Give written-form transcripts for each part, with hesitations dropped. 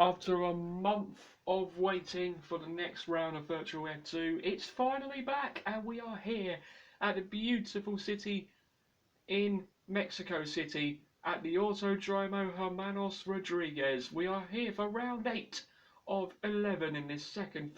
After a month of waiting for the next round of Virtual F2, it's finally back and we are here at the beautiful city in Mexico City at the Autodromo Hermanos Rodriguez. We are here for round 8 of 11 in this second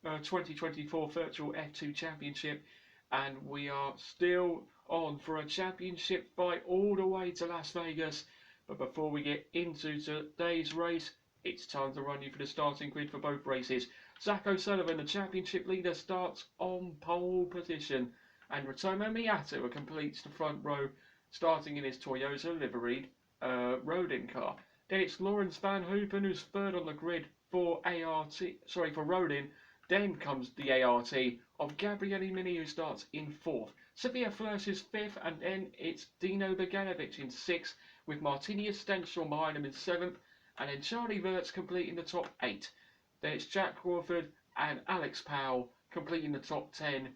2024 Virtual F2 Championship, and we are still on for a championship fight all the way to Las Vegas. But before we get into today's race, it's time to run you through the starting grid for both races. Zach O'Sullivan, the championship leader, starts on pole position, and Ratomo Miyata completes the front row, starting in his Toyota liveried Rodin car. Then it's Lawrence Van Hoopen who's third on the grid for Rodin. Then comes the ART of Gabriele Mini, who starts in fourth. Sophia Flers is fifth, and then it's Dino Beganovic in sixth, with Martini Estenstial behind him in seventh, and then Charlie Verts completing the top 8. Then it's Jack Crawford and Alex Powell completing the top 10.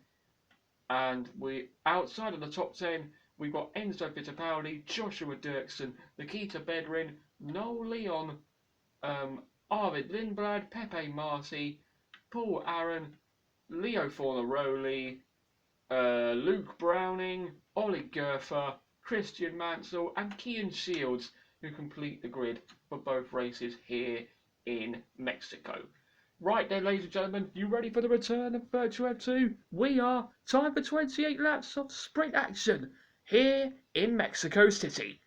And we outside of the top 10, we've got Enzo Fittipaldi, Joshua Dirksen, Nikita Bedrin, Noel Leon, Arvid Lindblad, Pepe Marti, Paul Aaron, Leo Fornaroli, Luke Browning, Ollie Gerfer, Christian Mansell, and Kian Shields, who complete the grid for both races here in Mexico. Right then, ladies and gentlemen, you ready for the return of Virtual F2? We are. Time for 28 laps of sprint action here in Mexico City.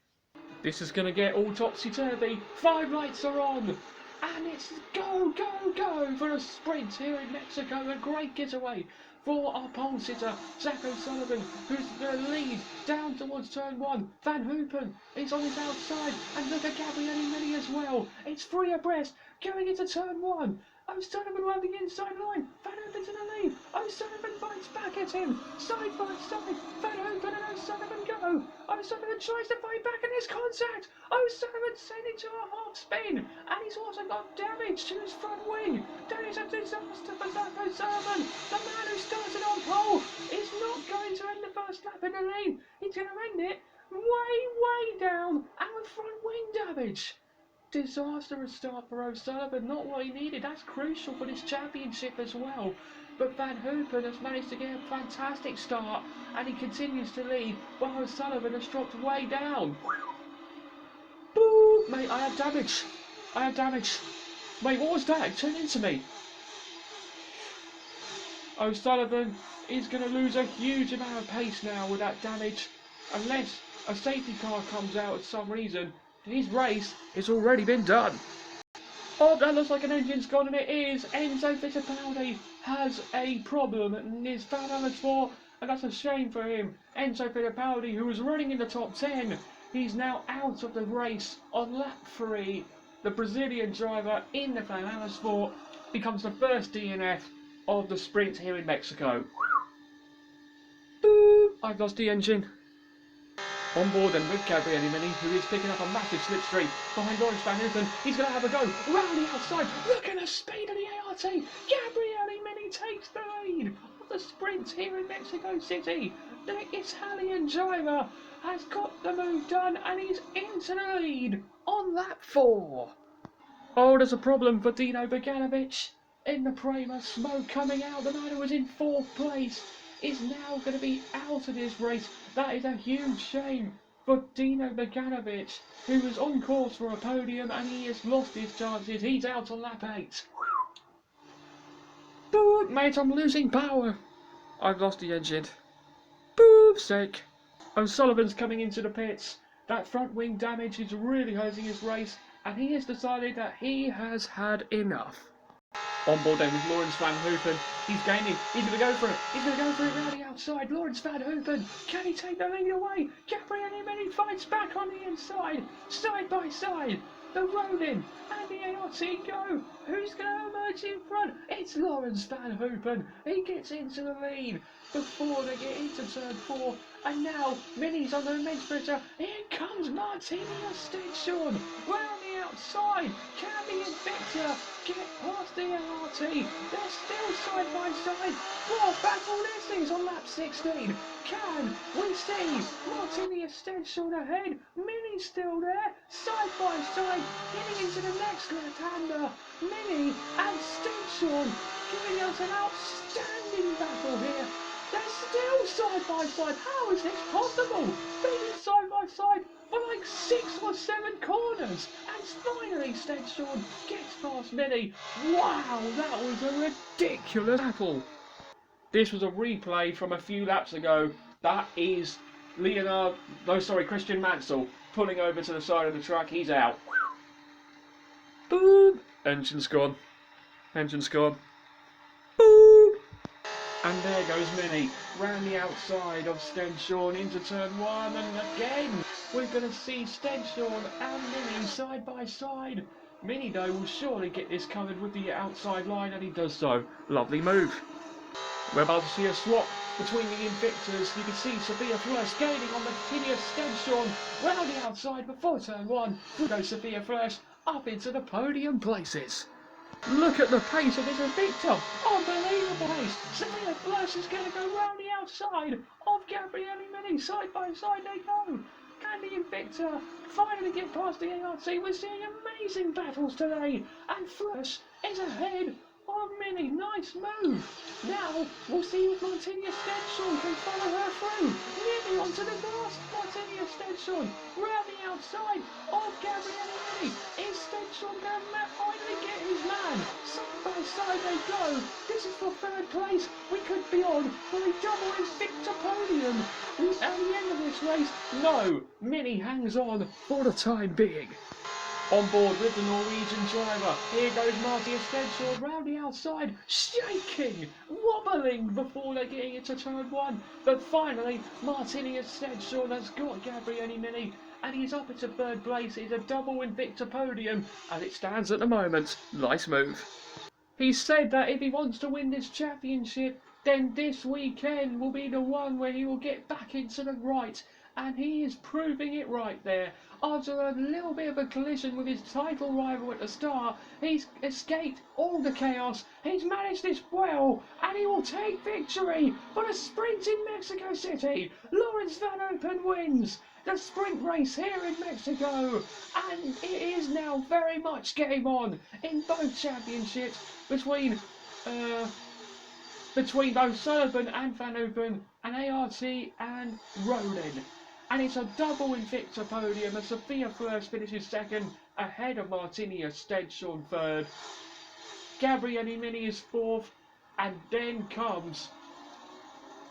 This is going to get all topsy-turvy. 5 lights are on, and it's go, go, go for a sprint here in Mexico. A great getaway for our pole sitter, Zach O'Sullivan, who's the lead down towards turn 1. Van Hoopen is on his outside, and look at Gabriele Mini as well. It's 3 abreast going into turn 1. O'Sullivan on the inside line. Van Hoopen's in the lead. O'Sullivan fights back at him. Side by side. Van Hoopen and O'Sullivan go. O'Sullivan tries to fight back and there's contact. O'Sullivan sent it to a half spin. And he's also got damage to his front wing. That is a disaster for Zach O'Sullivan. The man who started on pole is not going to end the first lap in the lead. He's going to end it way down and with front wing damage. Disastrous start for O'Sullivan, not what he needed. That's crucial for this championship as well. But Van Hoopen has managed to get a fantastic start and he continues to lead while O'Sullivan has dropped way down. Boo! Mate, I have damage. Mate, what was that? It turned into me. O'Sullivan is going to lose a huge amount of pace now with that damage, unless a safety car comes out for some reason. His race has already been done. Oh, that looks like an engine's gone, and it is. Enzo Fittipaldi has a problem and is found on the floor, and that's a shame for him. Enzo Fittipaldi, who was running in the top 10, he's now out of the race on lap 3. The Brazilian driver in the Fernando Sport becomes the first DNF of the sprint here in Mexico. Boo! I've lost the engine. On board and with Gabriele Mini, who is picking up a massive slipstream behind Lawrence Van Hoopen. He's going to have a go round the outside. Look at the speed of the ART. Gabriele Mini takes the lead of the sprint here in Mexico City. The Italian driver has got the move done and he's into the lead on lap 4. Oh, there's a problem for Dino Beganovic in the Prema. Smoke coming out. The man who was in 4th place is now going to be out of this race. That is a huge shame for Dino Beganovic, who was on course for a podium and he has lost his chances. He's out on lap 8. Boop, mate, I'm losing power. I've lost the engine. Boop, sake. O'Sullivan's coming into the pits. That front wing damage is really hurting his race, and he has decided that he has had enough. On board then with Lawrence Van Hoopen. He's gaining. He's going to go for it. He's going to go for it round the outside. Lawrence Van Hoopen. Can he take the lead away? Gabriele Mini fights back on the inside. Side by side. The Rodin and the ART go. Who's going to emerge in front? It's Lawrence Van Hoopen. He gets into the lead before they get into turn 4. And now Mini's on the immense pressure. Here comes Martini Estenstial round the outside. Can the Invicta get past the ART? They're still side by side. What a battle this is on lap 16. Can we see Martini Estenstial ahead? Mini Mini's still there, side by side, getting into the next left-hander. Mini and Stenson giving us an outstanding battle here. They're still side by side. How is this possible? Being side by side for like 6 or 7 corners. And finally Stenson gets past Mini. Wow, that was a ridiculous battle. This was a replay from a few laps ago. That is Christian Mansell pulling over to the side of the track. He's out. Boom. Engine's gone. Engine's gone. Boom. And there goes Mini round the outside of Stenson into turn 1, and again we're going to see Stenson and Mini side by side. Mini though will surely get this covered with the outside line, and he does so. Lovely move. We're about to see a swap between the Invictors. You can see Sophia Flörsch gaining on Martinia Stenson round the outside before turn 1. Through goes Sophia Flörsch up into the podium places. Look at the pace of this Invicta. Unbelievable pace. Sophia Flörsch is going to go round the outside of Gabriele Mini. Side by side they go. Can the Invicta finally get past the ART? We're seeing amazing battles today. And Flörsch is ahead of Mini. Nice move. Now we'll see if Martinia Stenson can follow her through. Mini onto the grass. Martinia Stenson round the outside of Gabriele Mini. Is Stenson going to finally get his man? Side by side they go. This is for 3rd place. We could be on for a double Invicta podium. At the end of this race, no, Mini hangs on for the time being. On board with the Norwegian driver, here goes Martinia Stenson round the outside, shaking, wobbling before they're getting into turn 1. But finally, Martinia Stenson has got Gabriele Mini, and he's up into 3rd place. It's a double Invicta podium as it stands at the moment. Nice move. He said that if he wants to win this championship, then this weekend will be the one where he will get back into the right. And he is proving it right there. After a little bit of a collision with his title rival at the start, he's escaped all the chaos. He's managed this well, and he will take victory for the sprint in Mexico City. Laurens Vanopen wins the sprint race here in Mexico, and it is now very much game on in both championships between both Sullivan and Vanopen and ART and Ronin. And it's a double Invicta podium as Sophia Flörsch finishes 2nd ahead of Martinia Stenson 3rd. Gabriele Mini is 4th, and then comes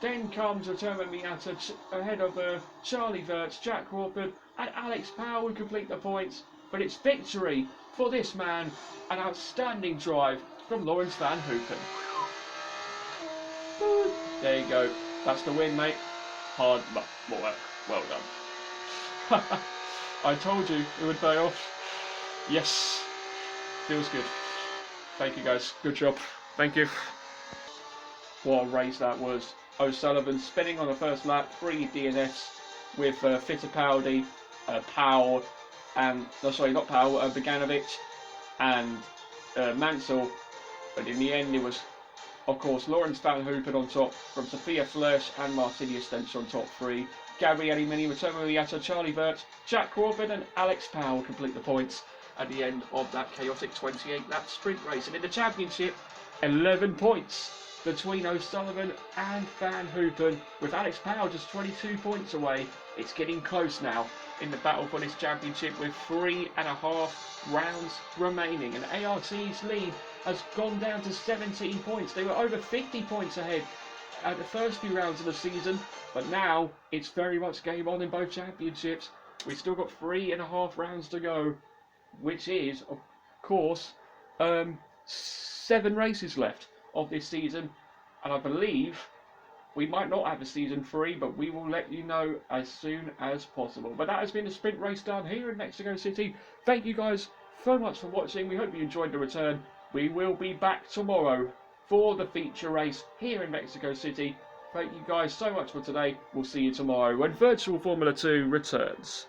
Roberto Miata ahead of Charlie Wurz, Jack Crawford and Alex Powell who complete the points. But it's victory for this man, an outstanding drive from Laurens Vanopen. There you go, that's the win, mate. Hard work. Well done. I told you it would pay off. Yes. Feels good. Thank you guys. Good job. Thank you. What a race that was. O'Sullivan spinning on the first lap. 3 DNFs with Fittipaldi, Powell, and Beganovic and Mansell. But in the end it was, of course, Laurens Vanopen on top from Sophia Flörsch and Martinia Stenson top 3. Gabriele Mini, Roberto Miata, Charlie Wurz, Jack Crawford and Alex Powell complete the points at the end of that chaotic 28-lap sprint race. And in the championship, 11 points between O'Sullivan and Vanopen, with Alex Powell just 22 points away. It's getting close now in the battle for this championship with 3.5 rounds remaining. And ART's lead has gone down to 17 points. They were over 50 points ahead at the first few rounds of the season, but now it's very much game on in both championships. We've still got 3.5 rounds to go, which is, of course, 7 races left of this season, and I believe we might not have a season 3, but we will let you know as soon as possible. But that has been the sprint race down here in Mexico City. Thank you guys so much for watching. We hope you enjoyed the return. We will be back tomorrow for the feature race here in Mexico City. Thank you guys so much for today. We'll see you tomorrow when Virtual Formula 2 returns.